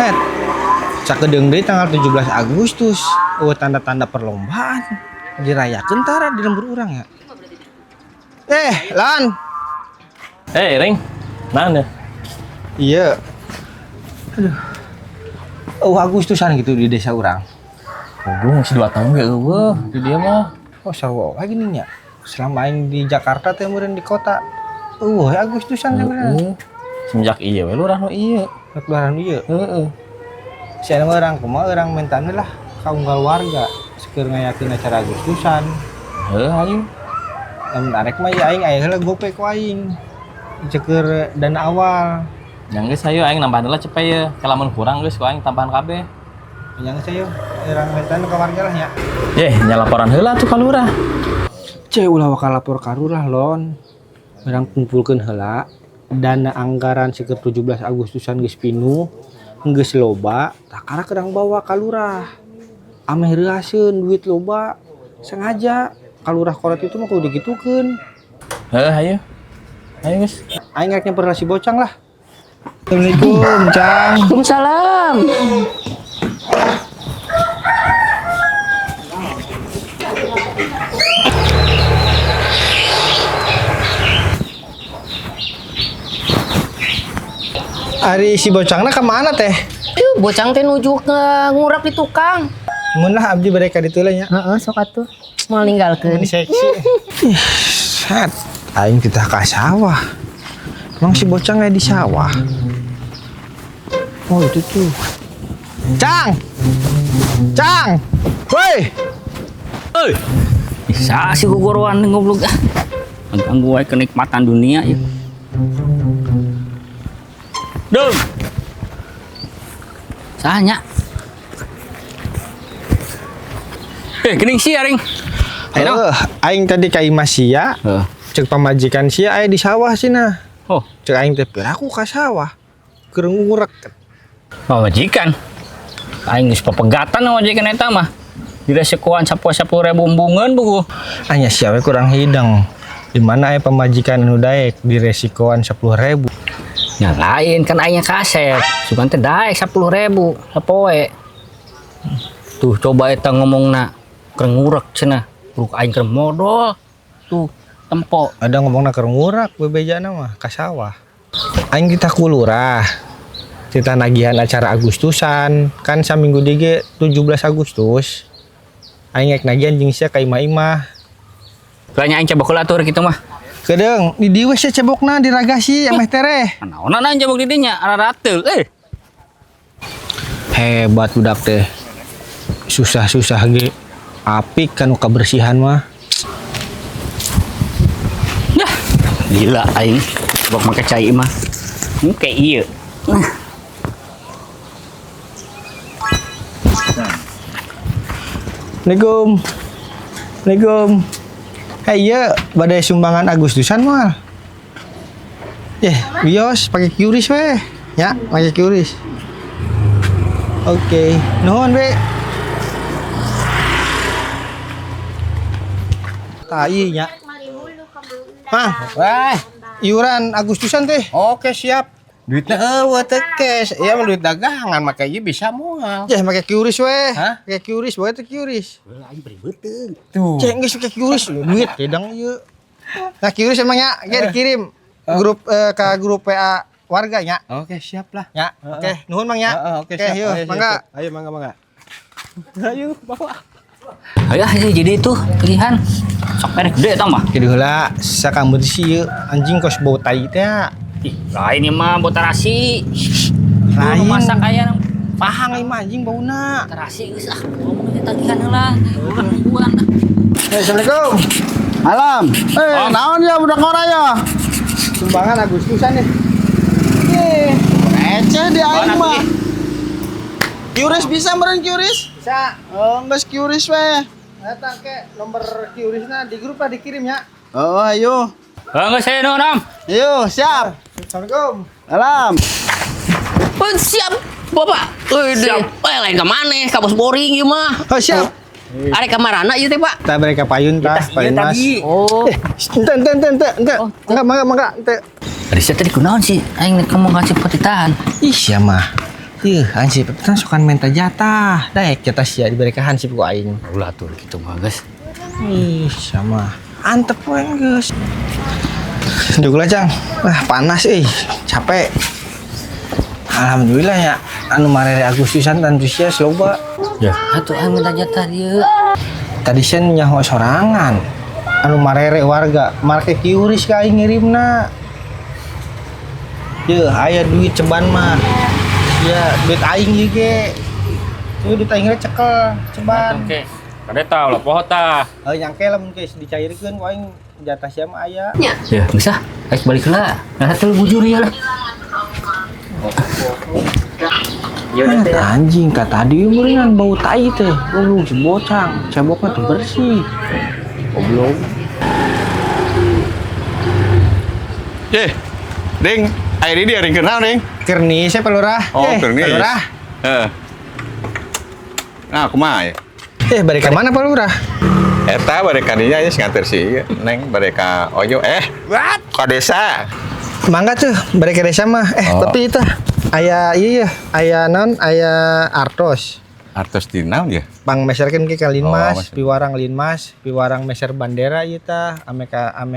Set. Sakedeung deui tanggal 17 Agustus. Tanda-tanda perlombaan. Dirayakeun tara di lembur urang ya. Lan. Ring. Mana? Iya. Aduh. Agustusan gitu di desa urang. Gue masih 2 tahun gak gue di dia mah. Sarua lagi nih nya. Selama aing di Jakarta teh meureun di kota. Agustusan teh bener. Semenjak iya we lurah nu iya. Lebaran ieu. Heeh. Sia mah urang mentana lah kaunggal warga keur ngayakeun acara Agustusan. Ayo. Lamun arek mah ya aing aya heula gope ku aing. Ceker dana awal. Yang geus hayu aing nambahan heula cepet ye. Kalamun kurang geus ku aing tambahan kabeh. Yang saya urang mentana ka warga lah nya. Nya laporan heula tuh ka lurah. Ulah waka lapor ka lurah lon. Urang kumpulkeun heula dana anggaran sekitar 17 Agustusan geus pinuh, geus loba, takara kedang bawa ka lurah. Ameh reuaseun duit loba. Sengaja ka lurah korat itu mah kudu digitukeun. Ayo. Ayo geus. Aing rek nyamper si Bocang lah. Assalamualaikum, Cang. Waalaikumsalam. Ari si Bocangna kemana teh? Bocang teh nuju ke ngurak di tukang. Mun lah abdi bade ka ditu lah nya. Heeh, sok atuh. Mau ninggalkeun. Ini seksi. Set, aing kita ka sawah. Emang si Bocang di sawah. Oh itu tuh. Cang. Woi. Bisa sih gugurwan ngoblok ah. Mengganggu kenikmatan dunia ya. Dong. Sahanya. Gening sia ring. Aing tadi ka imah sia. Cek pamajikan sia aya di sawah cenah. Oh, cek aing teh aku ka sawah. Keur ngurek. Pamajikan. Aing geus papegatan majikan eta mah. Diresikoan 10.000 embungeun buku. Anya sia we kurang hidang. Di mana aya pamajikan anu daek diresikoan 10.000. Yang lain kan aingnya kaset. Sugan teh daek 10.000 sapoe. Tuh coba eta ngomongna keur ngurek cenah. Ruk aing keur modal. Tuh tempo. Ada ngomongna keur ngurak bebejana mah ka sawah. Aing kita ku lurah. Kita nagihan acara Agustusan. Kan saminggu dige 17 Agustus. Aing ngek nagihan jeung sia ka imah-imah. Lanya aing cabok atur kitu mah. Kedeung di dieu we cebokna di Ragasi ameh tereh. Naonna aing cabok di dinya ararateul Hebat budak teh. Susah-susah ge. Apik kan kebersihan mah. Dah, gila aing. Cabok make cai mah. Kayak ieu. Assalamualaikum. Iya, badai sumbangan Agustusan mal. Bios pakai QRIS weh. Ya, pakai QRIS. Oke, nuhun be. Tai nya. Iuran Agustusan teh. Oke, siap. Duitnya teh cash. Ya duit dagangan makanya bisa moal. Pakai QRIS weh. Hah? Pakai QRIS, bae teh QRIS. Lain beribeuteung. Tuh. Geus pakai QRIS duit kedang ieu. Nah, QRIS emangnya dikirim grup ka grup PA warganya. Oke, siap lah. Ya, oke. Nuhun Mang ya. Oke, siap. Yuk, mangga. Ayo, mangga. Ayo, bawa. Ayo jadi itu pilihan. Sok merek gede tah mah. Kieu heula sakambut si ieu anjing kos bau tai teh. Ih, lain ieu mah botarasi. Lain. Masak aya Pahang ieu mah anjing bauna. botarasi geus ah. Ngomong teh tagihan heula. Ribuan. Assalamualaikum. Malam. Naon ya budak ngora ya? Sumbangan Agustusan nih. Ece di aing mah. QRIS bisa meureun QRIS? Bisa. Geus QRIS we. Eta ke nomor QRISna di grup lah dikirim ya. Oh, ayo. Geus saya nom. Ayo, siap. Assalamualaikum. Salam. Siap, Bapak. Siap. Lain ka maneh, ka bos boring ieu mah. Oh, siap. Arek ka marana ieu teh, Pak? Kita beri ka payun tah, payun Mas. Oh. Ente. Enggak. Riset tadi kunaon sih? Aing kamu kasih petitahan. Ih, sia mah. Hansip kan suka minta jatah. Daek jatah sia diberikan Hansip ku aing. Ulah tuh gitu mah guys. Ih, sama. Antep we geus. Dugula Cang. Wah, panas capek. Alhamdulillah ya. Anu marere Agustusan dan sia loba. Ya, atuh aing minta jatah dia. Tadi sen nyaho sorangan. Anu marere warga, marke kiuris ka aing ngirimna. Ye, aya duit ceban mah. Ya, duit aing ieu ge. Tuh duit aing cekel ceban. Oke. Kade tau lah poho tah. Nyangke lamun geus dicairkeun ku aing jatah sia mah aya. Ya, bisa. Aik balik heula. Nah, teu bujur ya lah. Anjing ka tadi meureungan bau tai teh. Goblok si bocang, cebokna teu bersih. Goblok. Ding, air ini ring kenal ding. Kerni saya pelurah. Kernis. Pelurah. Nah, kumaha ya? Balik ke mana pelurah? Eta bareka dinya ya nganter sih, Neng bareka ojo. What? Ka desa. Mangga tuh, balik ke desa mah. Tapi itu aya iya aya naon aya artos. Artos di naon ya? Pang meserkeun ke Linmas, meser. piwarang Linmas, piwarang meser bandera ieu tah. Ame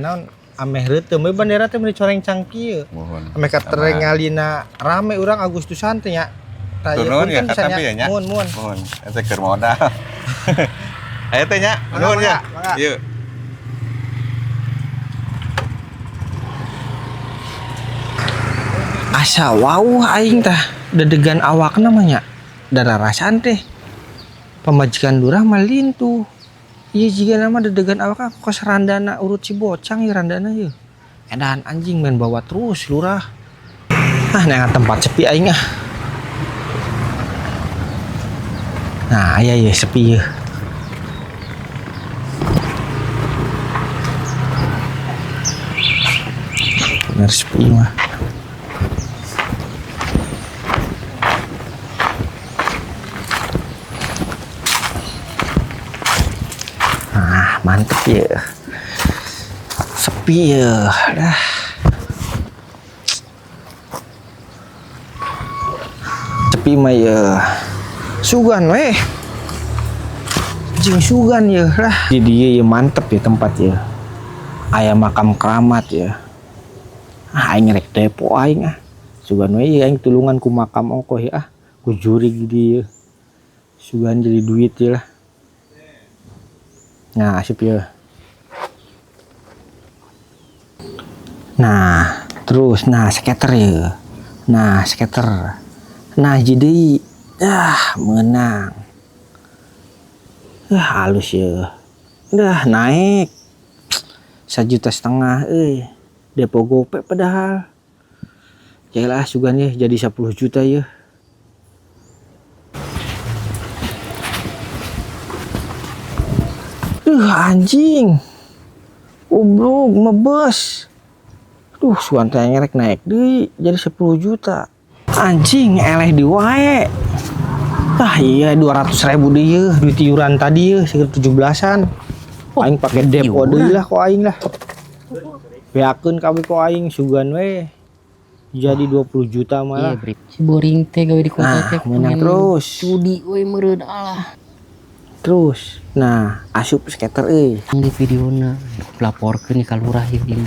naon? Ameh reuteum we bandera teh meuli coreng cangkieu. Mohon. Ame ka terengalina rame urang Agustusan teh nya. Turun ya tapi ya nya. Mun. Mohon. Eta keur modal. Ayo teh nya, nuhun ya. Mangga. Ieu. Asa wauh aing tah dedegan awak namanya. Dararasan teh. Pamajikan lurah mah lintuh. Iya jika nama dedegan awak aku kos randana urut si bocang ya randana ya. Edan anjing main bawa terus lurah. Nengan tempat sepi aing ah. Nah, aya ya sepi ya. Bener sepi mah. Mantep ya. Sepi ya. Dah. Sepi mah ya. Sugan weh. Jing sugan ya lah. Jadi ya mantep ya tempat ya. Aya makam keramat ya. Aing rek depo aing ah. Sugan weh aing tulungan ku makam ongkoh ya. Ku juri gitu ya. Sugan jadi duit ya lah. Nah, asip ya. Nah, terus skater ya. Skater. Jadi menang. Halus ya. Naik. 1,5 juta depo gope padahal. Yalah sugan ya jadi 10 juta ya. Anjing. Goblok mebes. Sugan teh ngerek naik deui jadi 10 juta. Anjing eleh di wae. Iya 200.000 deui duit iuran tadi ya sekitar 17-an. Aing pake depo deui lah kok aing lah. Beakeun kabeh kok aing sugan we. Jadi 20 juta malah. Iya, si boring teh gawe di kota teh menang terus. Judi we meureun alah. Terus. Asup skater Di videona laporkeun ka lurah ieu.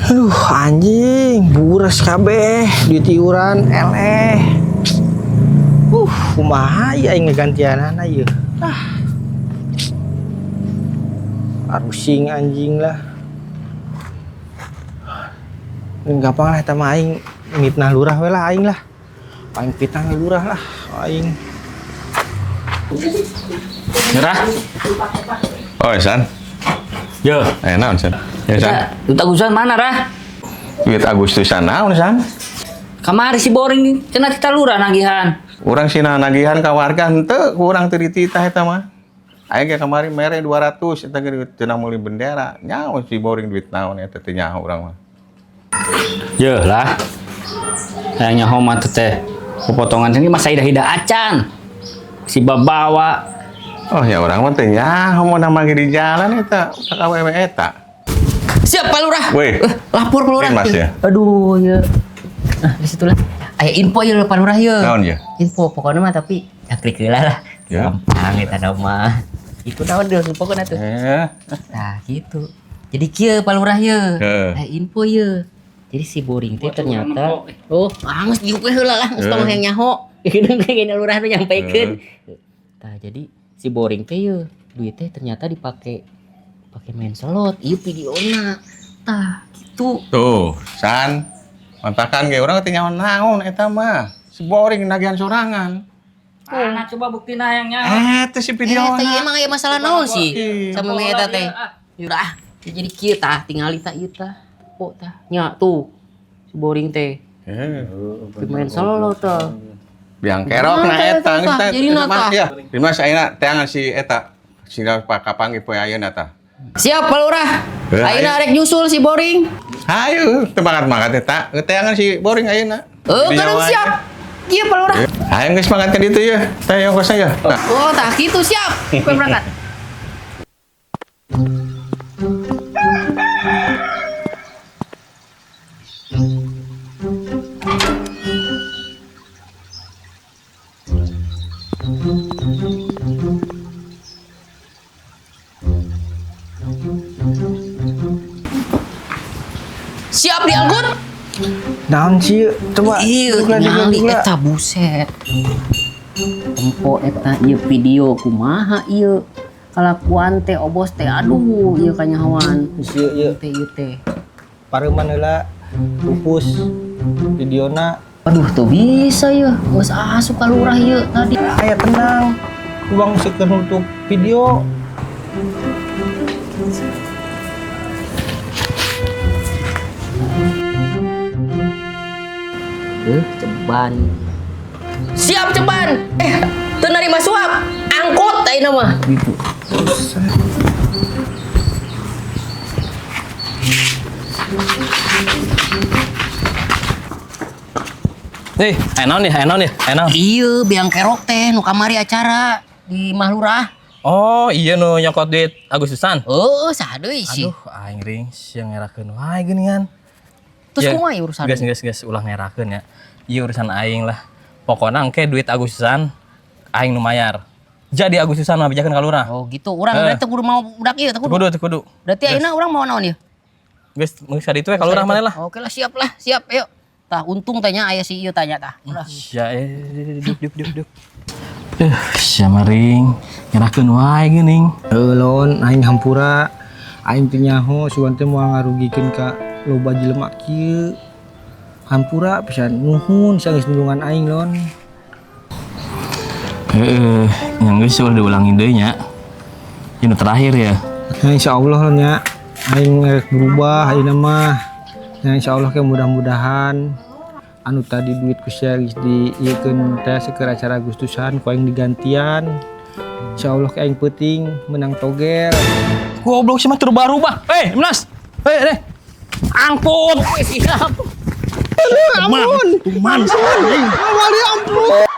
Aduh anjing, buras kabeh duit iuran eleh. Kumaha ya aing ngegantianana ieu. Arusing anjing lah. Gampang lah eta mah aing mitnah lurah we lah aing lah. Aing pitang lurah lah aing. Nyerah. Oh, San. Yo. Naon, San? Ya, San. Duit Agustusan mana, Rah? Duit Agustusan naon, San? Kamari si boring nih, cenah kita lurah nagihan. Urang sina nagihan ka warga henteu kurang teu dititah eta mah. Aing ge kamari mere 200 eta ge duit cenah meuli bendera. Nyaho si boring duit naon eta teh nyaho urang mah. Yeuh lah. Hayang nyaho mah teh. Potongan ini mah saida-hida acan. Si babawa. Oh ya orang mah teh nyaho mau nama ge di jalan eta utak awewe eta. Siap Pak Lurah. Weh. Lapor Pak Lurah. Mas ya. Aduh ya. Di situ lah. Aya info ya Pak Lurah ya. Naon ya? Info pokoknya mah tapi ya klik heula lah. Ya. Gampang eta mah. Itu naon deul pokoknya tuh. Nah, gitu. Jadi kieu Pak Lurah ye. Aya info ye. Jadi si Boring teh ternyata geus diuk heula lah, geus tong hayang nyaho. Gedeung ge Lurah nu nyampaikeun. Tah jadi si Boring teh ye duit teh ternyata pakai main slot. Ieu videona. Tah, gitu. Tuh, San. Mantakan ge urang teh nyaon naon eta mah. Si Boring nagihan sorangan. Mana coba buktina yang nyaho. Teh si videona. Teh emang aya masalah naon sih? Sama me eta teh. Yaudah, jadi kieu tah tingali tah ieu tah. Oh tah, nya tuh. Si Boring teh. Main slot tah. Biang kerok na eta geus teh. Jadi nata. Ya, Dimas ayeuna teangan si eta. Sina kapanggih poe ayeuna tah. Siap Pak Lurah. Ayeuna arek nyusul si Boring. Hayu, teu makan eta. Teangan si Boring ayeuna. Kadang siap. Kieu Pak Lurah. Hayu geus makan ka ditu ya. Teh yang kosan ya. Oh, tah kitu siap. Kowe berangkat. Siap diangkut? Naon sih? Coba. Iya, tingali eta buset. Tempo eta ieu video kumaha ieu. Kalakuan teh obos teh aduh ieu kanyahoan. Ieu Teh ieu teh. pareuman heula pupus videona. Aduh tuh bisa ya. Geus asup ka lurah ieu tadi. Aya tenang. Uang seker nutup video. Ceban. Siap ceban. Teu narima suap. Angkut ayeuna mah. Gitu. Aya naon nih? Iya, biang kerok teh nu kamari acara di Mahlurah. Oh, iya nu nyokot duit Agustusan. Oh, sadeui sih. Aduh, aing ring siang ngerakeun wae geuningan. Terus Ya, kumaha urusan? Gas ulah ngerakeun ya. Ieu urusan aing lah. Pokona engke duit Agustusan aing nu mayar. Jadi Agustusan mah bejakeun ka lurah. Oh, gitu. Urang berarti teu kudu mau budak ieu teh kudu. Teu kudu. Berarti ayeuna urang mau naon ieu? Geus mengsa ditu we ka lurah maneh lah. Oke lah, siap. Ayo. Tah untung tanya aya si ieu tanya tah. Udah. Ya, duk. Sia maring ngerakeun wae geuning. Lon, aing hampura. Aing teu nyaho sugan teh moal ngarugikeun ka loba jelema kieu. Hampura pisan nuhun sanggeus nulungan aing lon. Yang geus ulah diulangi deui nya. Ini terakhir ya. Nah, insyaallah lon nya. Aing rek berubah ayeuna mah. Nah, insyaallah ke mudah-mudahan anu tadi duit ku sia geus dieukeun teh sakeur acara Agustusan ku aing digantian. Insyaallah ke aing peuting menang togel. Goblok sih mah terubah-ubah. Imnas. Deh. Angkut. Siap. Ampun. Tuman. Awali ampun.